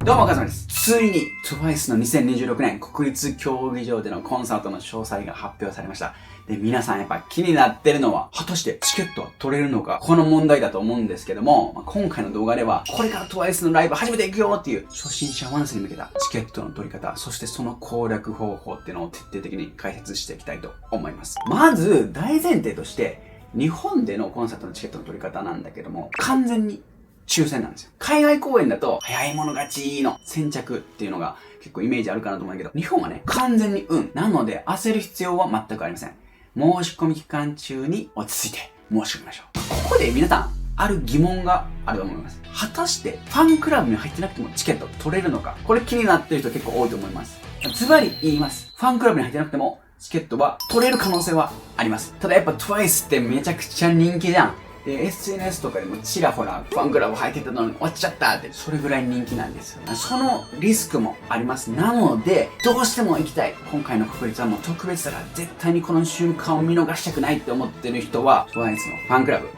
どうも、おかずまです。ついに TWICE の2026年国立競技場でのコンサートの詳細が発表されました。で、皆さんやっぱ気になってるのは、果たしてチケットは取れるのか、この問題だと思うんですけども、今回の動画では、これから TWICE のライブ初めて行くよっていう初心者ワンスに向けたチケットの取り方、そしてその攻略方法っていうのを徹底的に解説していきたいと思います。まず、大前提として、日本でのコンサートのチケットの取り方なんだけども、完全に抽選なんですよ。海外公演だと、早い者勝ちの先着っていうのが結構イメージあるかなと思うんだけど、日本はね、完全に運。なので、焦る必要は全くありません。申し込み期間中に落ち着いて申し込みましょう。ここで皆さん、ある疑問があると思います。果たして、ファンクラブに入ってなくてもチケット取れるのか？これ気になってる人結構多いと思います。ズバリ言います。ファンクラブに入ってなくても、チケットは取れる可能性はあります。ただやっぱ TWICE ってめちゃくちゃ人気じゃん。で、SNS とかでもちらほらファンクラブ入ってたのに落ちちゃったって、それぐらい人気なんですよ。そのリスクもあります。なので、どうしても行きたい。今回の国立はもう特別だから絶対にこの瞬間を見逃したくないって思ってる人は、TWICE のファンクラブ。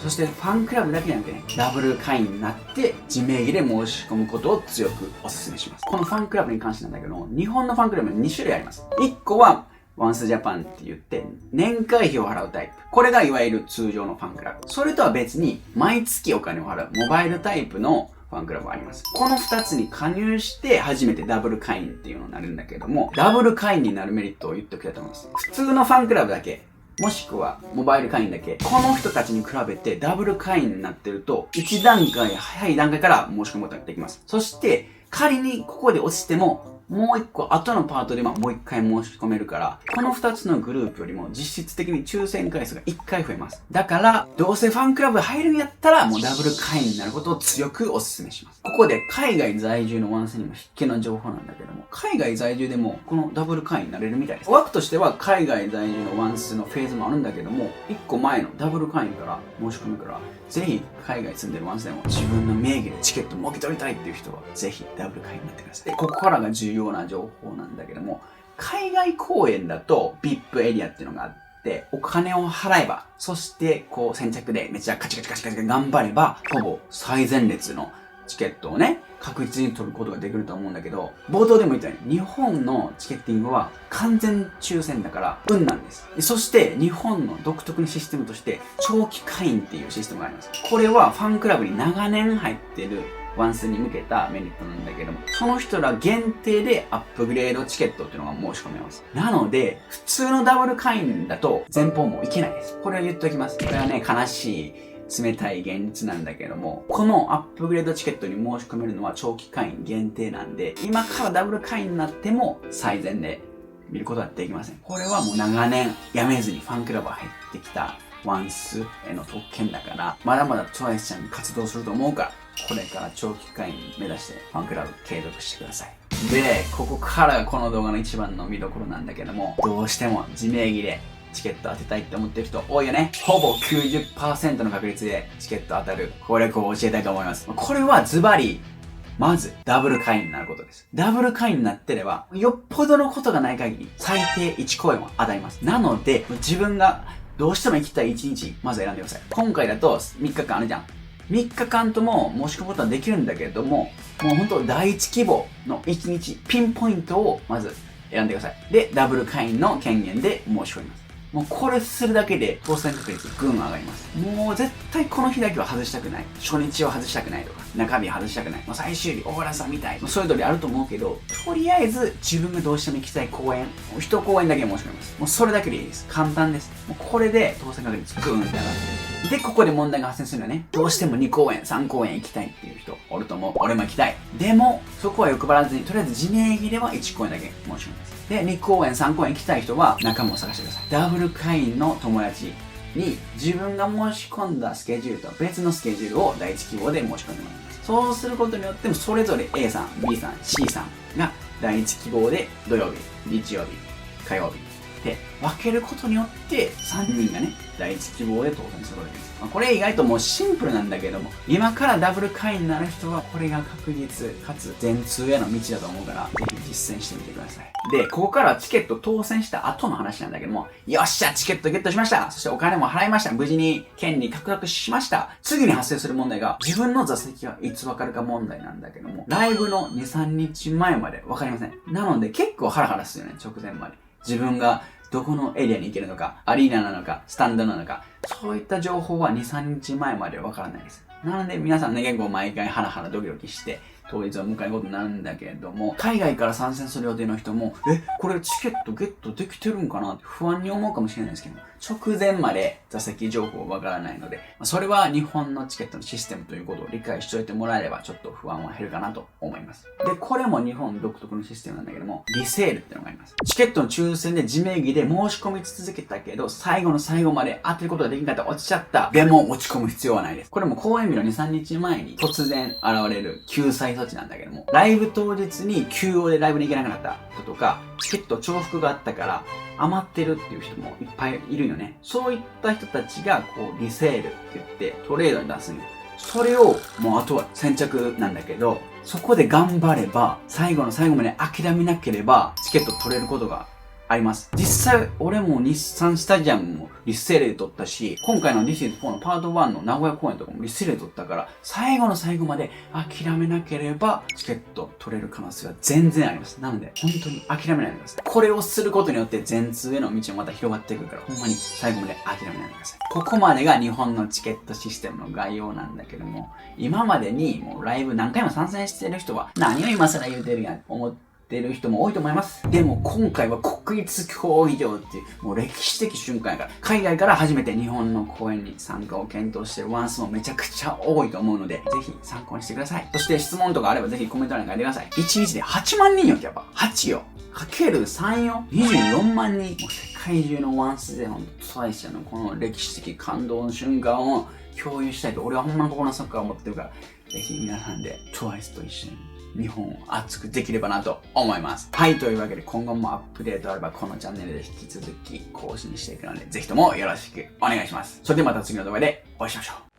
そしてファンクラブだけじゃなくてね、ダブル会員になって自名義で申し込むことを強くお勧めします。このファンクラブに関してなんだけど、日本のファンクラブに2種類あります。1個はワンスジャパンって言って、年会費を払うタイプ。これがいわゆる通常のファンクラブ。それとは別に、毎月お金を払うモバイルタイプのファンクラブがあります。この2つに加入して初めてダブル会員っていうのになるんだけども、ダブル会員になるメリットを言っておきたいと思います。普通のファンクラブだけ、もしくはモバイル会員だけ、この人たちに比べてダブル会員になってると、1段階早い段階から申し込むことができます。そして、仮にここで落ちても、もう一個後のパートでもう一回申し込めるから、この二つのグループよりも実質的に抽選回数が一回増えます。だから、どうせファンクラブ入るんやったら、もうダブル会員になることを強くお勧めします。ここで海外在住のワンスにも必見の情報なんだけども、海外在住でもこのダブル会員になれるみたいです。枠としては海外在住のワンスのフェーズもあるんだけども、一個前のダブル会員から申し込むから、ぜひ海外住んでるワンスでも自分の名義でチケットもぎ取りたいっていう人はぜひダブル会員になってください。で、ここからが重要な情報なんだけども、海外公演だと VIP エリアっていうのがあって、お金を払えば、そしてこう先着でめっちゃカチカチカチカチ頑張れば、ほぼ最前列のチケットをね、確実に取ることができると思うんだけど、冒頭でも言ったように、日本のチケッティングは完全抽選だから運なんです。そして日本の独特のシステムとして、長期会員っていうシステムがあります。これはファンクラブに長年入ってるワンスに向けたメリットなんだけども、その人ら限定でアップグレードチケットっていうのが申し込めます。なので、普通のダブル会員だと前方もいけないです。これは言っておきます。これはね、悲しい、冷たい現実なんだけども、このアップグレードチケットに申し込めるのは長期会員限定なんで、今からダブル会員になっても最善で見ることはできません。これはもう長年やめずにファンクラブ入ってきたワンスへの特権だから、まだまだ TWICE ちゃんに活動すると思うから、これから長期会員目指してファンクラブ継続してください。で、ここからがこの動画の一番の見どころなんだけども、どうしても自名義でチケット当てたいって思ってる人多いよね。ほぼ 90% の確率でチケット当たる攻略を教えたいと思います。これはズバリ、まず、ダブル会員になることです。ダブル会員になってれば、よっぽどのことがない限り、最低1公演は当たります。なので、自分がどうしても行きたい1日、まず選んでください。今回だと3日間あるじゃん。3日間とも申し込むことはできるんだけれども、もう本当第一希望の1日、ピンポイントをまず選んでください。で、ダブル会員の権限で申し込みます。もうこれするだけで当選確率ぐん上がります。もう絶対この日だけは外したくない。初日を外したくないとか、中日外したくない。もう最終日オーラさんみたい。そういう通りあると思うけど、とりあえず自分がどうしても行きたい公演、1公演だけ申し込みます。もうそれだけでいいです。簡単です。もうこれで当選確率ぐんって上がってる。で、ここで問題が発生するよね。どうしても2公演、3公演行きたいっていう人おると思う。俺も行きたい。でも、そこは欲張らずに、とりあえず自名義では1公演だけ申し込みます。で、2公演、3公演行きたい人は仲間を探してください。ダブル会員の友達に自分が申し込んだスケジュールと別のスケジュールを第一希望で申し込んでもらいます。そうすることによっても、それぞれ A さん、B さん、C さんが第一希望で土曜日、日曜日、火曜日、て、分けることによって、3人がね、第一希望で当選するわけです。これ意外ともうシンプルなんだけども、今からダブル会員になる人は、これが確実かつ全通への道だと思うから、ぜひ実践してみてください。で、ここからはチケット当選した後の話なんだけども、よっしゃ、チケットゲットしました。そしてお金も払いました。無事に権利獲得しました。次に発生する問題が、自分の座席はいつ分かるか問題なんだけども、ライブの2、3日前まで分かりません。なので結構ハラハラするよね、直前まで。自分がどこのエリアに行けるのか、アリーナなのか、スタンドなのか、そういった情報は2、3日前まで分からないです。なので皆さんね、結構毎回ハラハラドキドキして、当日を迎えることになるんだけれども、海外から参戦する予定の人も、これチケットゲットできてるんかなって不安に思うかもしれないですけど、直前まで座席情報わからないので、それは日本のチケットのシステムということを理解しておいてもらえれば、ちょっと不安は減るかなと思います。で、これも日本独特のシステムなんだけども、リセールっていうのがあります。チケットの抽選で自名義で申し込み続けたけど、最後の最後まで当てることができなかった、落ちちゃった。でも落ち込む必要はないです。これも公演日の2、3日前に突然現れる救済措置なんだけども、ライブ当日に休養でライブに行けなくなった人とか、チケット重複があったから余ってるっていう人もいっぱいいるよね。そういった人たちがこうリセールって言ってトレードに出すんよ。それをもうあとは先着なんだけど、そこで頑張れば、最後の最後まで諦めなければチケット取れることがあります。実際、俺も日産スタジアムもリセールで取ったし、今回の This is 4のパート1の名古屋公演とかもリセールで取ったから、最後の最後まで諦めなければ、チケット取れる可能性は全然あります。なので、本当に諦めないでください。これをすることによって全通への道もまた広がっていくから、ほんまに最後まで諦めないでください。ここまでが日本のチケットシステムの概要なんだけども、今までにもうライブ何回も参戦してる人は、何を今更言うてるやん思ってる人も多いと思います。でも今回は国立競技場っていうもう歴史的瞬間やから、海外から初めて日本の公演に参加を検討してるワンスもめちゃくちゃ多いと思うので、ぜひ参考にしてください。そして質問とかあればぜひコメント欄に書いてください。1日で8万人よ、やっぱ。8よ。かける3よ。24万人。もう世界中のワンスでほんとトワイスのこの歴史的感動の瞬間を共有したいと俺はほんまに心の底から思ってるから、ぜひ皆さんでトワイスと一緒に日本を熱くできればなと思います。はい、というわけで今後もアップデートあればこのチャンネルで引き続き更新していくので、ぜひともよろしくお願いします。それではまた次の動画でお会いしましょう。